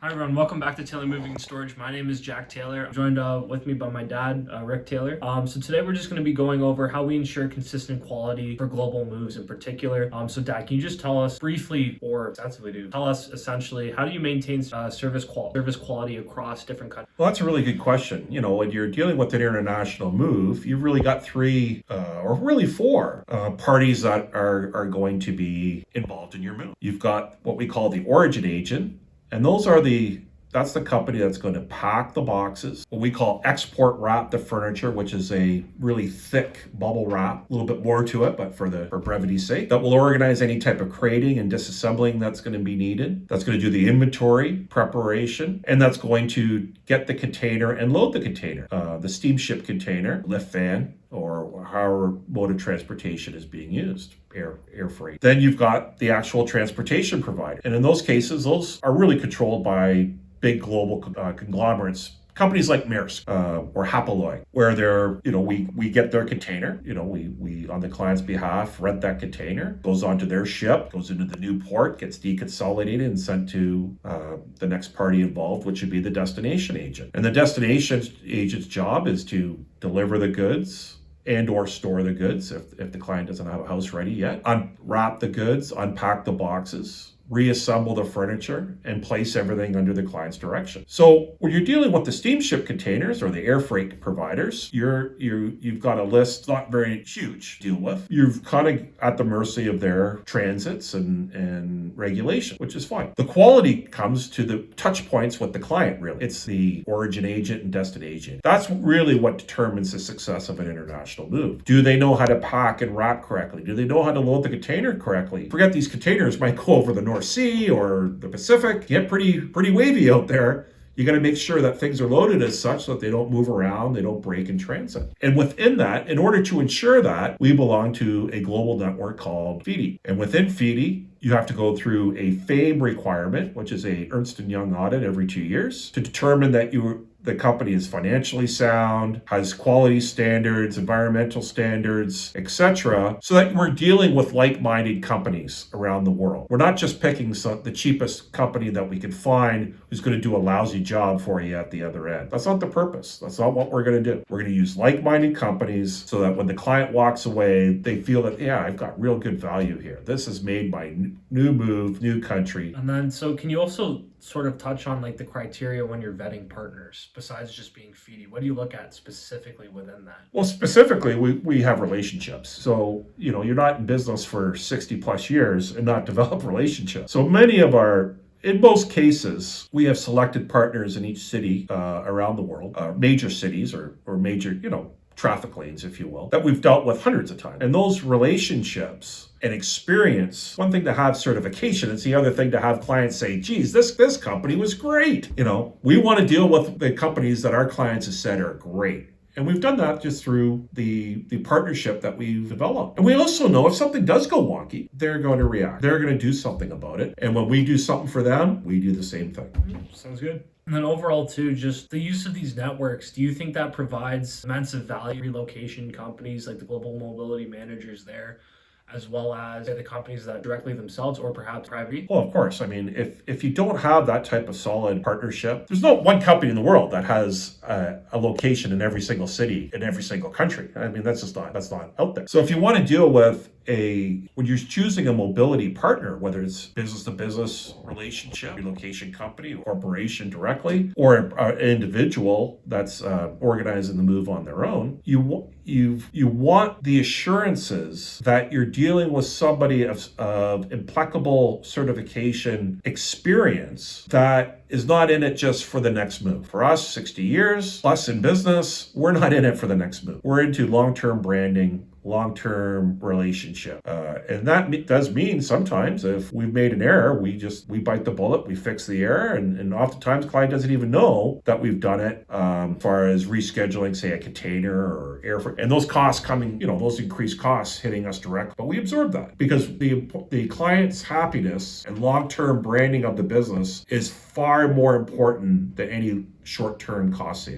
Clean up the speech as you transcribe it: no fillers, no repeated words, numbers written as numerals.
Hi everyone, welcome back to Taylor Moving and Storage. My name is Jack Taylor. I'm joined with me by my dad, Rick Taylor. So today we're just going to be going over how we ensure consistent quality for global moves in particular. So Dad, can you just tell us briefly or extensively, tell us essentially how do you maintain service quality across different countries? Well, that's a really good question. When you're dealing with an international move, you've really got three or really four parties that are going to be involved in your move. You've got what we call the origin agent, and that's the company that's going to pack the boxes. What we call export wrap the furniture, which is a really thick bubble wrap, a little bit more to it, but for brevity's sake, that will organize any type of crating and disassembling that's going to be needed. That's going to do the inventory preparation, and that's going to get the container and load the container, the steamship container, lift van, or however mode of transportation is being used, air freight. Then you've got the actual transportation provider. And in those cases, those are really controlled by big global conglomerates, companies like Maersk or Hapag, where we get their container, we on the client's behalf rent that container, goes onto their ship, goes into the new port, gets deconsolidated and sent to the next party involved, which would be the destination agent. And the destination agent's job is to deliver the goods and or store the goods if the client doesn't have a house ready yet, unwrap the goods, unpack the boxes, reassemble the furniture, and place everything under the client's direction. So when you're dealing with the steamship containers or the air freight providers, you've got a list not very huge to deal with. You're kind of at the mercy of their transits and regulation, which is fine. The quality comes to the touch points with the client, really. It's the origin agent and destination agent. That's really what determines the success of an international move. Do they know how to pack and wrap correctly? Do they know how to load the container correctly? Forget these containers might go over the North Sea or the Pacific, get pretty wavy out there. You got to make sure that things are loaded as such that they don't move around, they don't break in transit. And within that, in order to ensure that, we belong to a global network called FIDI. And within FIDI, you have to go through a FAME requirement, which is a Ernst & Young audit every 2 years, to determine that the company is financially sound, has quality standards, environmental standards, etc., so that we're dealing with like-minded companies around the world. We're not just picking the cheapest company that we can find who's going to do a lousy job for you at the other end. That's not the purpose. That's not what we're going to do. We're going to use like-minded companies so that when the client walks away, they feel that, yeah, I've got real good value here. This is made by new move, new country. And then, so can you also sort of touch on like the criteria when you're vetting partners besides just being FIDI? What do you look at specifically within that? Well, specifically, we have relationships. So, you're not in business for 60 plus years and not develop relationships. So in most cases, we have selected partners in each city around the world, major cities or major, traffic lanes, if you will, that we've dealt with hundreds of times. And those relationships and experience, one thing to have certification, it's the other thing to have clients say, geez, this company was great. We want to deal with the companies that our clients have said are great. And we've done that just through the partnership that we've developed. And we also know if something does go wonky, they're going to react. They're going to do something about it. And when we do something for them, we do the same thing. Sounds good. And then overall too, just the use of these networks, do you think that provides immense value? Relocation companies like the global mobility managers there, as well as the companies that directly themselves or perhaps private? Well, of course. I mean, if you don't have that type of solid partnership, there's no one company in the world that has a location in every single city in every single country. I mean, that's not out there. So if you want to deal with when you're choosing a mobility partner, whether it's business to business relationship, relocation company, corporation directly, or an individual that's organizing the move on their own, you want the assurances that you're dealing with somebody of impeccable certification experience that is not in it just for the next move. For us, 60 years plus in business, we're not in it for the next move. We're into long-term branding, long-term relationship. And that does mean sometimes if we've made an error, we bite the bullet, we fix the error, and oftentimes the client doesn't even know that we've done it as far as rescheduling, say, a container or air freight. And those costs coming, those increased costs hitting us direct. But we absorb that because the client's happiness and long-term branding of the business is far more important than any short-term cost savings.